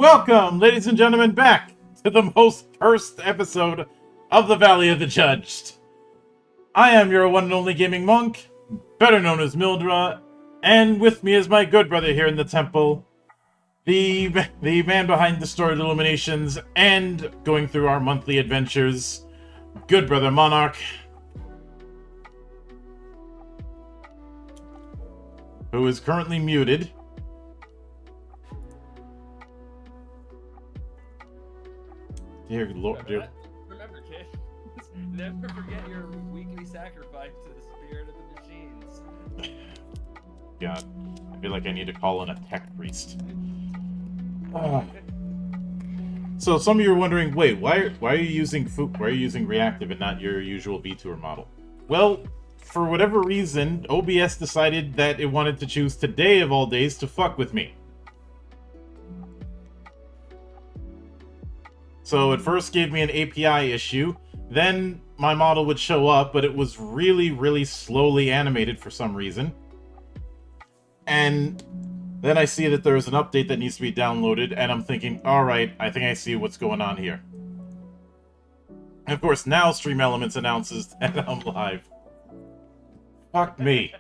Welcome, ladies and gentlemen, back to the most cursed episode of the Valley of the Judged. I am your one and only gaming monk, better known as Mildra, and with me is my good brother here in the temple, the man behind Distorted Illuminations and going through our monthly adventures, good brother Monarch, who is currently muted. Dear Lord, dear. Remember, kid, never forget your weekly sacrifice to the spirit of the machines. God, I feel like I need to call in a tech priest. So some of you are wondering, wait, why are you using reactive and not your usual VTuber model? Well, for whatever reason, OBS decided that it wanted to choose today of all days to fuck with me. So it first gave me an API issue, then my model would show up, but it was really, really slowly animated for some reason. And then I see that there's an update that needs to be downloaded, and I'm thinking, alright, I think I see what's going on here. And of course, now Stream Elements announces that I'm live. Fuck me.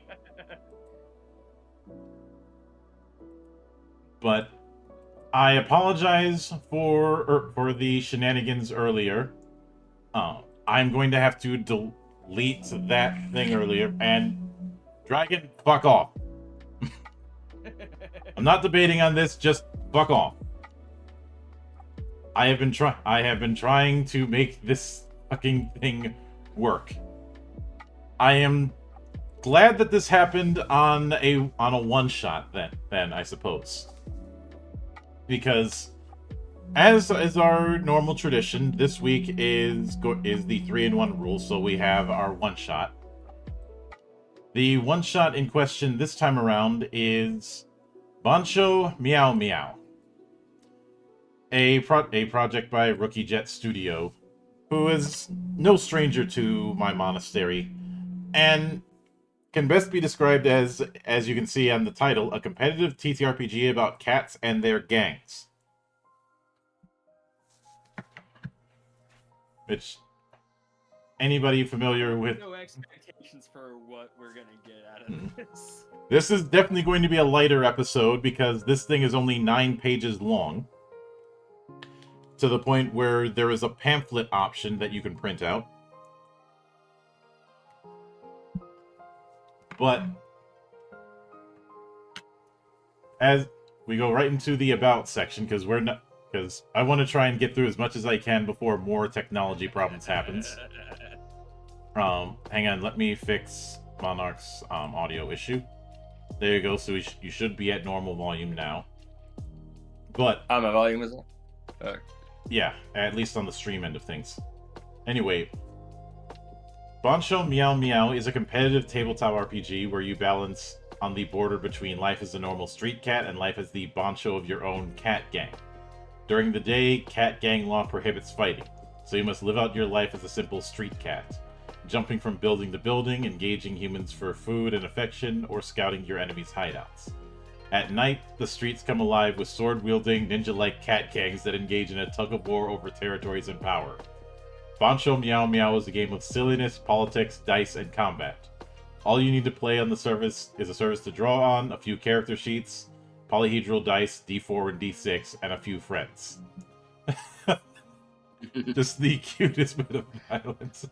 But I apologize for the shenanigans earlier. I'm going to have to delete that thing earlier, and Dragon, fuck off. I'm not debating on this, just fuck off. I have been trying to make this fucking thing work. I am glad that this happened on a one-shot then I suppose. Because as our normal tradition, this week is the 3-in-1 rule, so we have our one-shot. The one-shot in question this time around is Bancho, Meow, a project by Rookie Jet Studio, who is no stranger to my monastery, and can best be described as you can see on the title, a competitive TTRPG about cats and their gangs. Which, anybody familiar with... No expectations for what we're gonna get out of this. This is definitely going to be a lighter episode, because this thing is only 9 pages long. To the point where there is a pamphlet option that you can print out. But as we go right into the about section, because I want to try and get through as much as I can before more technology problems happens. Hang on, let me fix Monarch's audio issue. There you go. So you should be at normal volume now. But my volume is on. Yeah, at least on the stream end of things. Anyway. Bancho Meow is a competitive tabletop RPG where you balance on the border between life as a normal street cat and life as the Bancho of your own cat gang. During the day, cat gang law prohibits fighting, so you must live out your life as a simple street cat, jumping from building to building, engaging humans for food and affection, or scouting your enemies' hideouts. At night, the streets come alive with sword-wielding, ninja-like cat gangs that engage in a tug-of-war over territories and power. Bancho Meow is a game of silliness, politics, dice, and combat. All you need to play on the service is a service to draw on, a few character sheets, polyhedral dice, D4 and D6, and a few friends. Just the cutest bit of violence.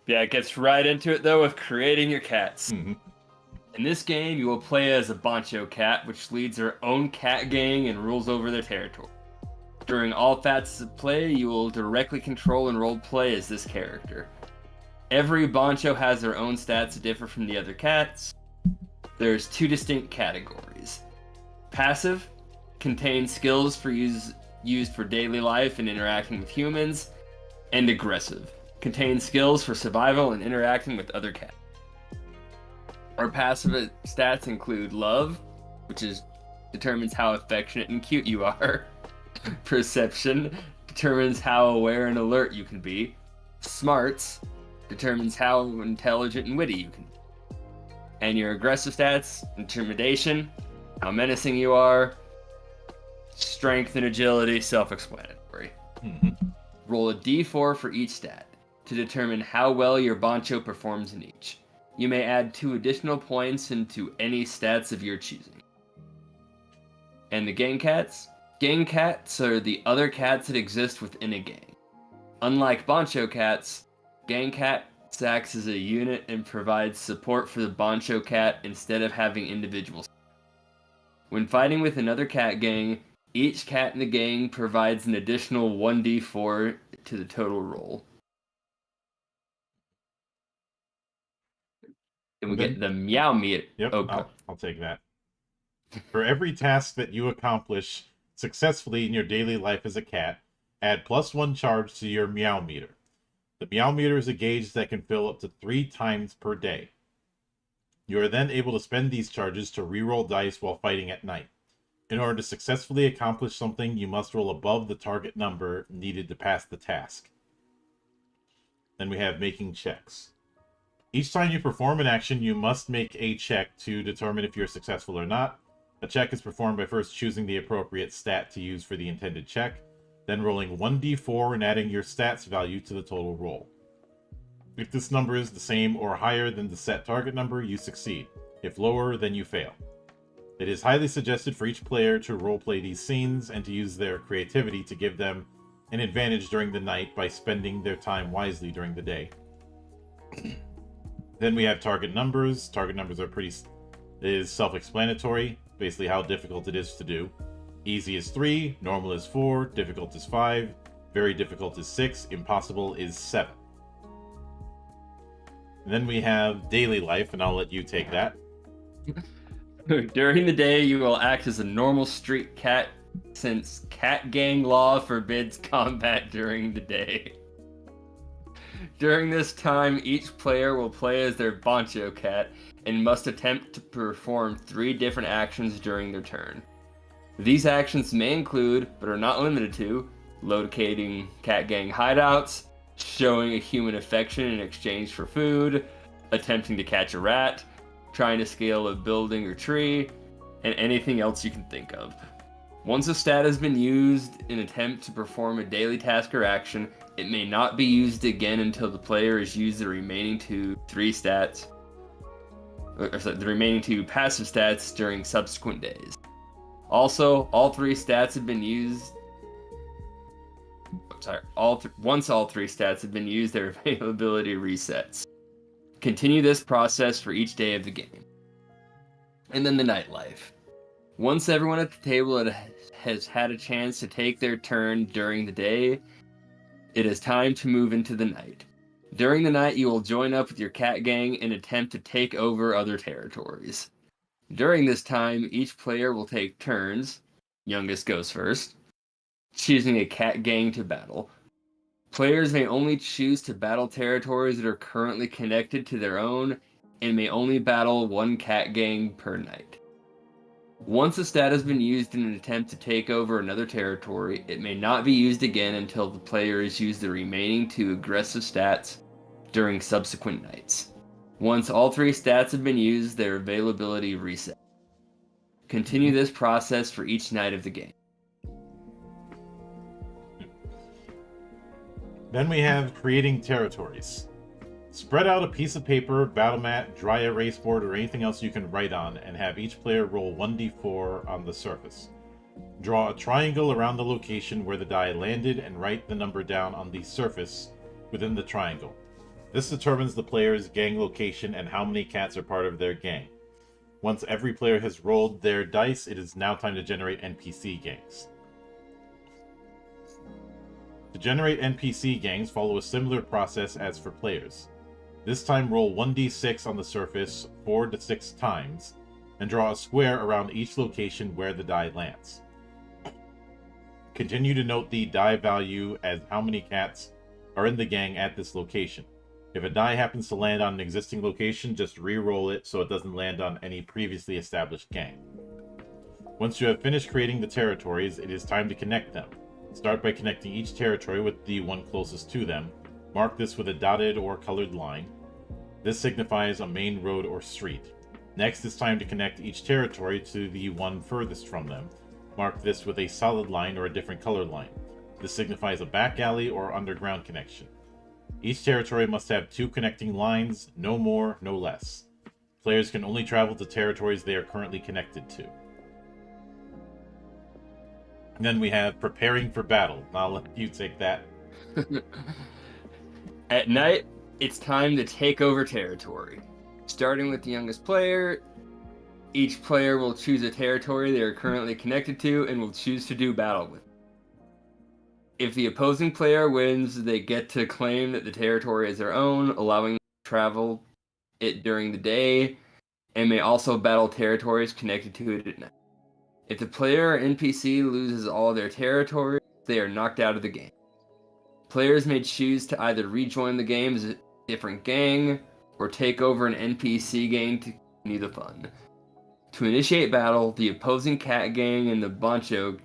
Yeah, it gets right into it, though, with creating your cats. Mm-hmm. In this game, you will play as a Bancho cat, which leads their own cat gang and rules over their territory. During all phases of play, you will directly control and role play as this character. Every Bancho has their own stats that differ from the other cats. There's 2 distinct categories. Passive contains skills for used for daily life and interacting with humans, and aggressive contains skills for survival and interacting with other cats. Our passive stats include love, which determines how affectionate and cute you are. Perception determines how aware and alert you can be. Smarts determines how intelligent and witty you can be. And your aggressive stats: intimidation, how menacing you are, strength and agility, self-explanatory. Roll a d4 for each stat to determine how well your Bancho performs in each. You may add 2 additional points into any stats of your choosing. And the gang cats? Gang cats are the other cats that exist within a gang. Unlike Bancho cats, gang cats acts as a unit and provides support for the Bancho cat instead of having individuals. When fighting with another cat gang, each cat in the gang provides an additional 1d4 to the total roll. And we get the Meow meter. Yep, Okay. I'll take that. For every task that you accomplish successfully in your daily life as a cat, add +1 charge to your Meow meter. The Meow meter is a gauge that can fill up to 3 times per day. You are then able to spend these charges to reroll dice while fighting at night. In order to successfully accomplish something, you must roll above the target number needed to pass the task. Then we have making checks. Each time you perform an action, you must make a check to determine if you're successful or not. A check is performed by first choosing the appropriate stat to use for the intended check, then rolling 1d4 and adding your stats value to the total roll. If this number is the same or higher than the set target number, you succeed. If lower, then you fail. It is highly suggested for each player to roleplay these scenes and to use their creativity to give them an advantage during the night by spending their time wisely during the day. Then we have target numbers. Target numbers is self-explanatory, basically how difficult it is to do. Easy is 3, normal is 4, difficult is 5, very difficult is 6, impossible is 7. And then we have daily life, and I'll let you take that. During the day, you will act as a normal street cat, since cat gang law forbids combat during the day. During this time, each player will play as their Bancho cat and must attempt to perform 3 different actions during their turn. These actions may include, but are not limited to, locating cat gang hideouts, showing a human affection in exchange for food, attempting to catch a rat, trying to scale a building or tree, and anything else you can think of. Once a stat has been used in an attempt to perform a daily task or action, it may not be used again until the player has used the remaining 2 passive stats during subsequent days. Also, all 3 stats have been used. Once all 3 stats have been used, their availability resets. Continue this process for each day of the game. And then the nightlife. Once everyone at the table has had a chance to take their turn during the day, it is time to move into the night. During the night, you will join up with your cat gang and attempt to take over other territories. During this time, each player will take turns, youngest goes first, choosing a cat gang to battle. Players may only choose to battle territories that are currently connected to their own, and may only battle 1 cat gang per night. Once a stat has been used in an attempt to take over another territory, it may not be used again until the player has used the remaining 2 aggressive stats during subsequent nights. Once all 3 stats have been used, their availability resets. Continue this process for each night of the game. Then we have creating territories. Spread out a piece of paper, battle mat, dry erase board, or anything else you can write on, and have each player roll 1d4 on the surface. Draw a triangle around the location where the die landed and write the number down on the surface within the triangle. This determines the player's gang location and how many cats are part of their gang. Once every player has rolled their dice, it is now time to generate NPC gangs. To generate NPC gangs, follow a similar process as for players. This time roll 1d6 on the surface 4 to 6 times, and draw a square around each location where the die lands. Continue to note the die value as how many cats are in the gang at this location. If a die happens to land on an existing location, just re-roll it so it doesn't land on any previously established gang. Once you have finished creating the territories, it is time to connect them. Start by connecting each territory with the one closest to them. Mark this with a dotted or colored line. This signifies a main road or street. Next, it's time to connect each territory to the one furthest from them. Mark this with a solid line or a different color line. This signifies a back alley or underground connection. Each territory must have 2 connecting lines, no more, no less. Players can only travel to territories they are currently connected to. And then we have preparing for battle. I'll let you take that. At night, it's time to take over territory. Starting with the youngest player, each player will choose a territory they are currently connected to and will choose to do battle with. If the opposing player wins, they get to claim that the territory is their own, allowing them to travel it during the day, and may also battle territories connected to it at night. If the player or NPC loses all their territory, they are knocked out of the game. Players may choose to either rejoin the game as a different gang, or take over an NPC gang to continue the fun. To initiate battle, the opposing cat gang and the Bancho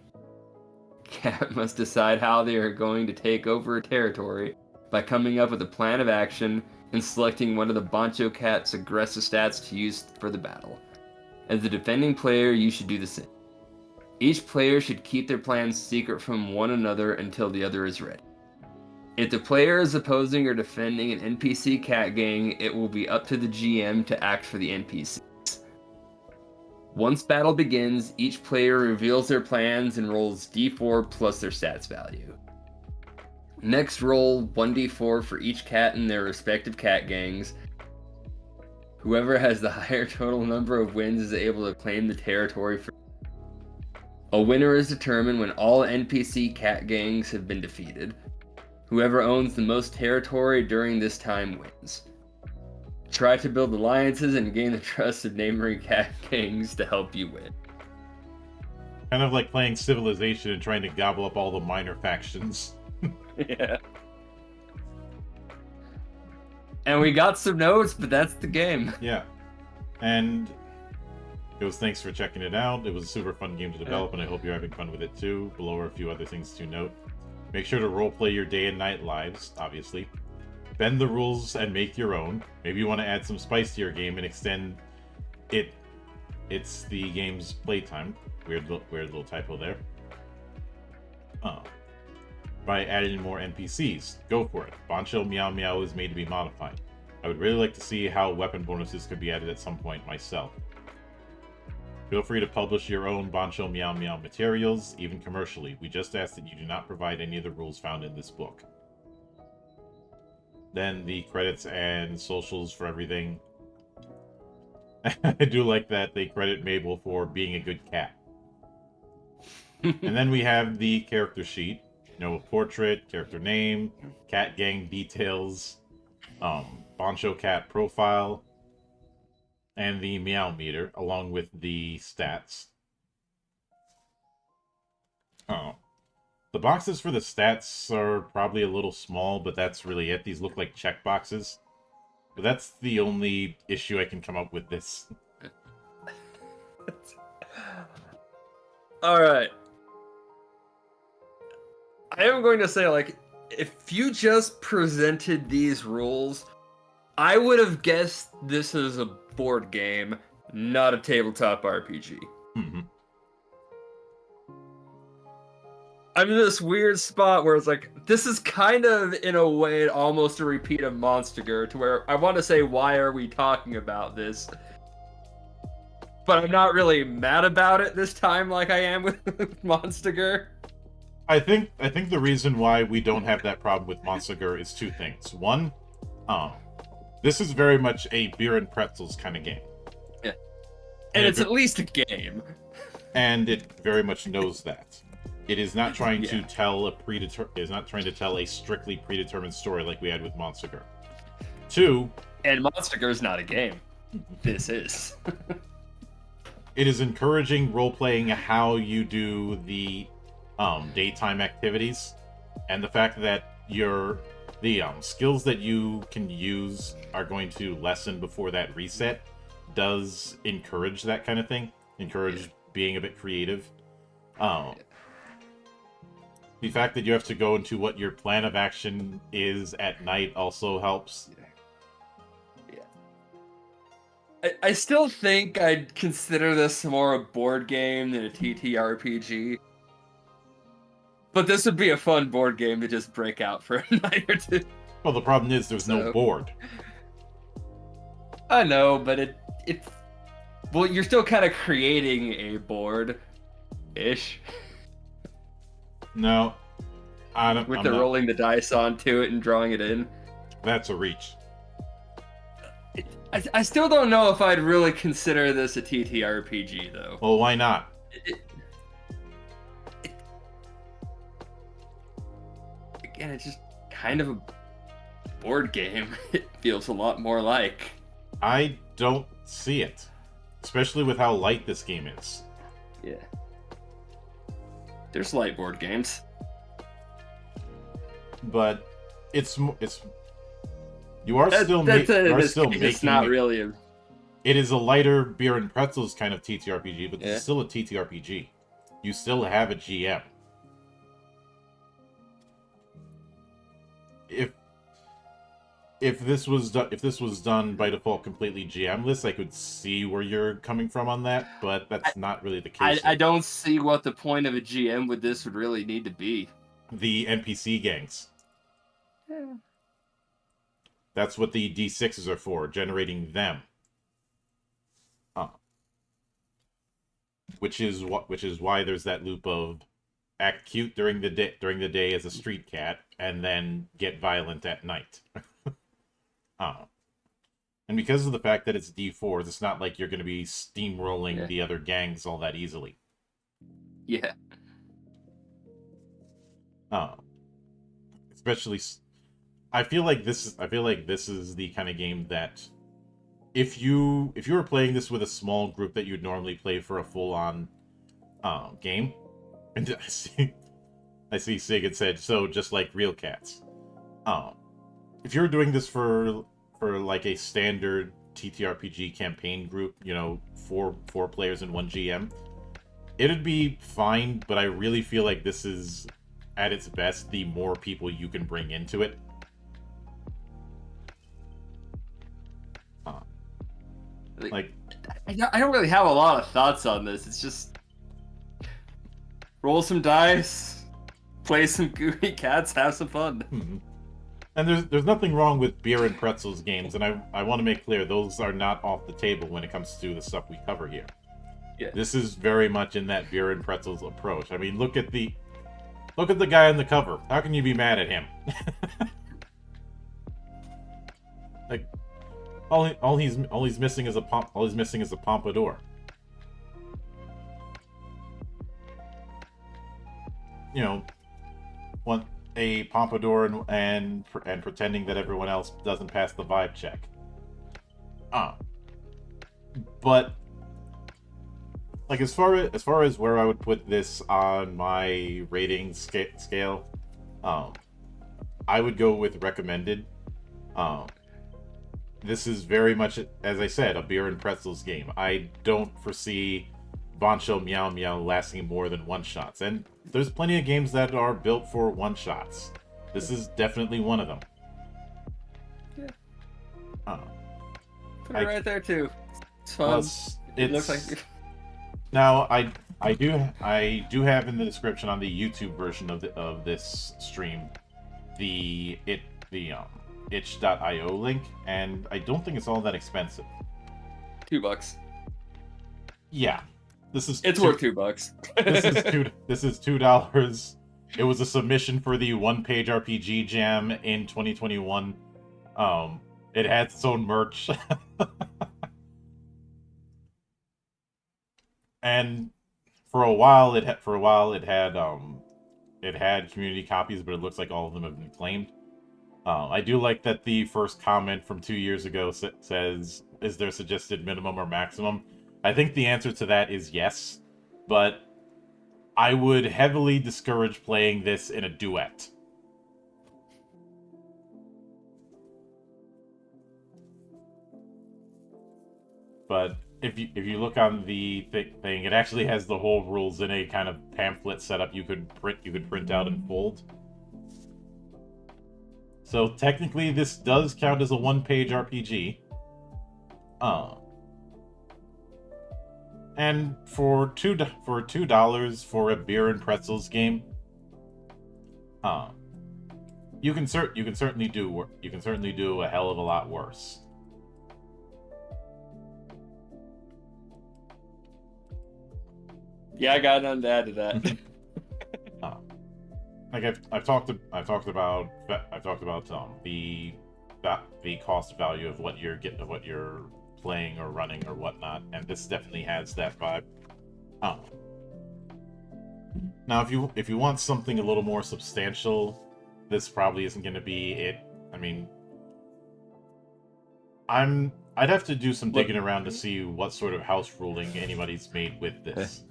cat must decide how they are going to take over a territory by coming up with a plan of action and selecting one of the Bancho cat's aggressive stats to use for the battle. As the defending player, you should do the same. Each player should keep their plans secret from one another until the other is ready. If the player is opposing or defending an NPC cat gang, it will be up to the GM to act for the NPCs. Once battle begins, each player reveals their plans and rolls d4 plus their stats value. Next, roll 1d4 for each cat in their respective cat gangs. Whoever has the higher total number of wins is able to claim the territory for. A winner is determined when all NPC cat gangs have been defeated. Whoever owns the most territory during this time wins. Try to build alliances and gain the trust of neighboring cat gangs to help you win. Kind of like playing Civilization and trying to gobble up all the minor factions. Yeah. And we got some notes, but that's the game. Yeah. And goes, thanks for checking it out. It was a super fun game to develop, and I hope you're having fun with it too. Below are a few other things to note. Make sure to roleplay your day and night lives, obviously. Bend the rules and make your own. Maybe you want to add some spice to your game and extend it. It's the game's playtime. Weird little typo there. By adding more NPCs. Go for it. Bancho Meow Meow is made to be modified. I would really like to see how weapon bonuses could be added at some point myself. Feel free to publish your own Bancho Meow Meow materials, even commercially. We just ask that you do not provide any of the rules found in this book. Then the credits and socials for everything. I do like that they credit Mabel for being a good cat. And then we have the character sheet. You know, portrait, character name, cat gang details, Bancho cat profile, and the meow meter, along with the stats. The boxes for the stats are probably a little small, but that's really it. These look like check boxes. But that's the only issue I can come up with this. Alright. I am going to say, like, if you just presented these rules, I would have guessed this is a board game, not a tabletop RPG. Mm-hmm. I'm in this weird spot where it's like, this is kind of, in a way, almost a repeat of Monster, to where I want to say, why are we talking about this? But I'm not really mad about it this time like I am with Monster. I think the reason why we don't have that problem with Monster is two things. One, this is very much a beer and pretzels kind of game. Yeah. And it's at least a game. And it very much knows that. It is not trying to tell a strictly predetermined story like we had with Monster. Two, and Monster is not a game. This is. It is encouraging role-playing how you do the daytime activities, and the fact that the skills that you can use are going to lessen before that reset does encourage that kind of thing. Encourage being a bit creative. The fact that you have to go into what your plan of action is at night also helps. I still think I'd consider this more a board game than a TTRPG. But this would be a fun board game to just break out for a night or two. Well, the problem is there's no So board. I know, but it's well, you're still kind of creating a board, ish, No, I don't. with I'm the not. rolling the dice onto it and drawing it in. That's a reach. I still don't know if I'd really consider this a TTRPG though. Well, why not? It, again, it's just kind of a board game. It feels a lot more like. I don't see it, especially with how light this game is. Yeah. There's light board games. But it's you are still It's making not it. really a. It is a lighter beer and pretzels kind of TTRPG, but Yeah. it's still a TTRPG. You still have a GM. If this was done by default completely GM-less, I could see where you're coming from on that, but that's not really the case. I don't see what the point of a GM with this would really need to be. The NPC gangs. Yeah. That's what the D6s are for, generating them. Which is why there's that loop of act cute during the day as a street cat, and then get violent at night. And because of the fact that it's D4s, it's not like you're going to be steamrolling the other gangs all that easily. Yeah. Especially, I feel like this is the kind of game that if you were playing this with a small group that you'd normally play for a full-on game, and I see Sig said, so just like real cats. If you're doing this for like a standard TTRPG campaign group, you know, four players and one GM, it'd be fine, but I really feel like this is at its best the more people you can bring into it. Like, I don't really have a lot of thoughts on this. It's just roll some dice, play some goofy cats, have some fun. And there's nothing wrong with beer and pretzels games, and I want to make clear those are not off the table when it comes to the stuff we cover here. Yeah. This is very much in that beer and pretzels approach. I mean, look at the guy on the cover. How can you be mad at him? Like, all he's missing is a pompadour. You know, want a pompadour and pretending that everyone else doesn't pass the vibe check. But like as far as where I would put this on my rating scale, I would go with recommended. This is very much, as I said, a beer and pretzels game. I don't foresee Bancho Meow Meow lasting more than one shots, and there's plenty of games that are built for one shots. This is definitely one of them. Yeah. Put it right there too. It's fun. Plus, it looks like. Now I do have in the description on the YouTube version of this stream the itch.io link, and I don't think it's all that expensive. $2. Yeah. It's worth $2. This is $2. It was a submission for the one-page RPG Jam in 2021. It had its own merch. And for a while it had community copies, but it looks like all of them have been claimed. I do like that the first comment from 2 years ago says, "Is there suggested minimum or maximum?" I think the answer to that is yes, but I would heavily discourage playing this in a duet. But if you look on the thing, it actually has the whole rules in a kind of pamphlet setup you could print out and fold. So technically, this does count as a one-page RPG. And for $2 for a beer and pretzels game, uh, you can certainly do a hell of a lot worse. Yeah, I got nothing to add to that. Like I've talked about the cost value of what you're playing or running or whatnot, and this definitely has that vibe. Now, if you want something a little more substantial, this probably isn't going to be it. I mean, I'd have to do some digging around to see what sort of house ruling anybody's made with this.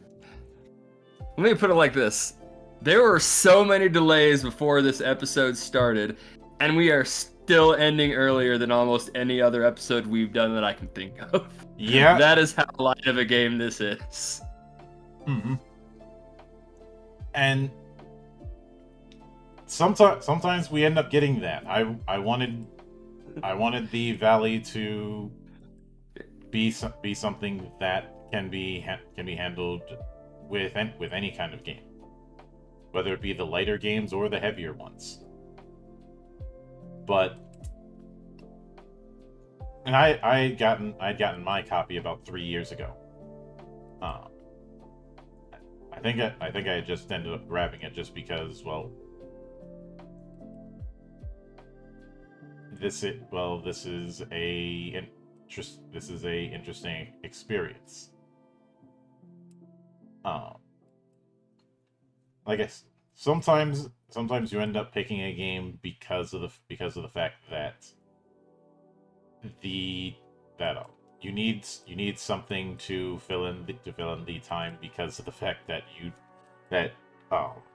Let me put it like this. There were so many delays before this episode started, and we are still ending earlier than almost any other episode we've done that I can think of. Yeah. That is how light of a game this is. Mm-hmm. And sometimes we end up getting that. I wanted the Valley to be something that can be handled with any kind of game, whether it be the lighter games or the heavier ones. But and I'd gotten my copy about 3 years ago. I think I just ended up grabbing it just because, well, this is a interesting experience. Like sometimes you end up picking a game because of the fact that you need something to fill in the time because of the fact that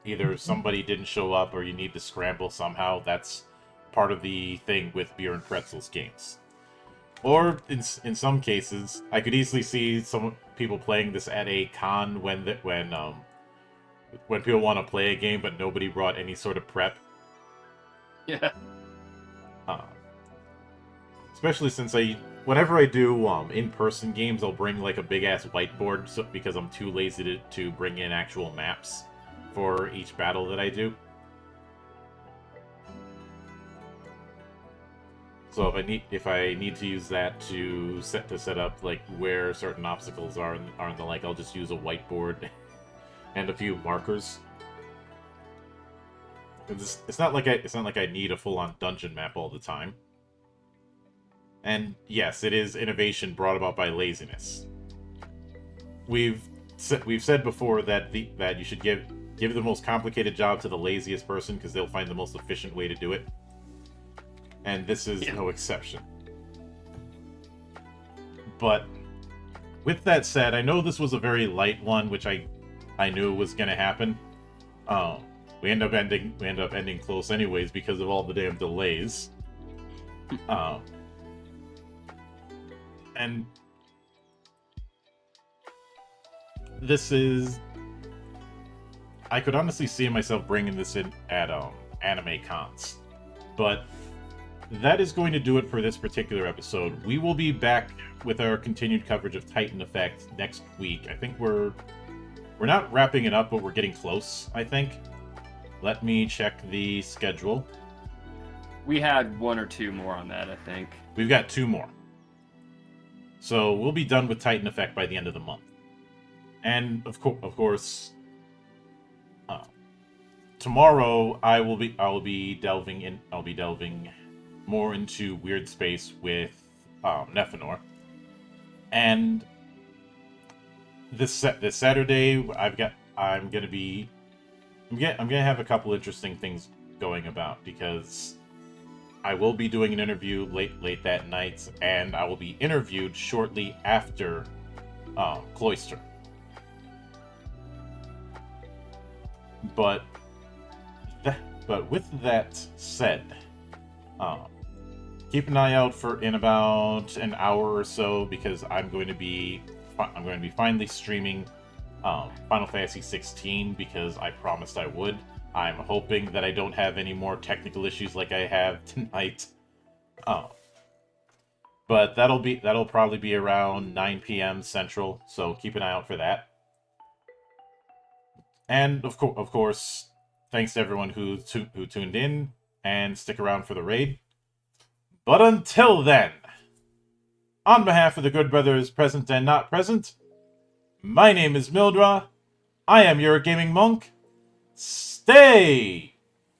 either somebody didn't show up or you need to scramble somehow. That's part of the thing with beer and pretzels games. Or in some cases, I could easily see some people playing this at a con when people want to play a game but nobody brought any sort of prep. Yeah. Especially since whenever I do in-person games, I'll bring like a big ass whiteboard because I'm too lazy to bring in actual maps for each battle that I do. So if I need to use that to set up like where certain obstacles are in the like, I'll just use a whiteboard and a few markers. It's not like I need a full-on dungeon map all the time. And yes, it is innovation brought about by laziness. We've said before that you should give the most complicated job to the laziest person because they'll find the most efficient way to do it. And this is no exception. But with that said, I know this was a very light one, which I knew was going to happen. We end up ending close anyways because of all the damn delays. And this is... I could honestly see myself bringing this in at anime cons. But that is going to do it for this particular episode. We will be back with our continued coverage of Titan Effect next week. I think we're not wrapping it up, but we're getting close, I think. Let me check the schedule. We had one or two more on that, I think. We've got 2 more. So we'll be done with Titan Effect by the end of the month. And of course, tomorrow I'll be delving more into Weird Space with Nephenor. And this Saturday I'm gonna have a couple interesting things going about because I will be doing an interview late that night, and I will be interviewed shortly after Cloister. But with that said, keep an eye out in about an hour or so because I'm going to be finally streaming Final Fantasy 16 because I promised I would. I'm hoping that I don't have any more technical issues like I have tonight. But that'll probably be around 9 p.m. Central, so keep an eye out for that. And of course, thanks to everyone who tuned in and stick around for the raid. But until then, on behalf of the good brothers present and not present, my name is Mildra. I am your gaming monk. Stay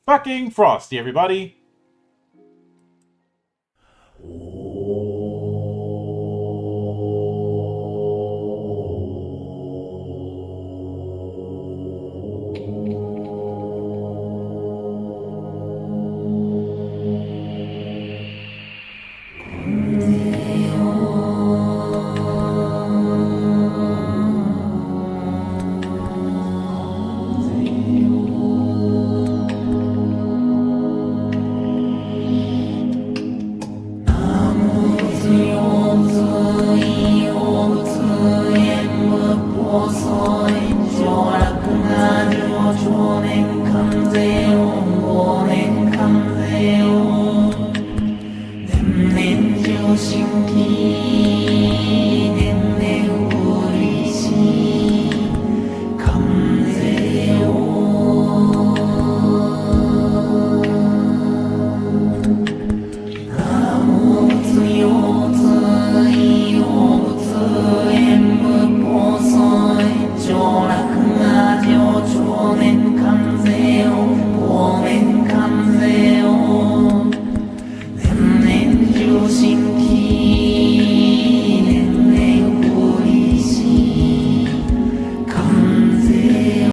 fucking frosty, everybody. Hãy subscribe cho kênh Ghiền Mì Gõ để không bỏ lỡ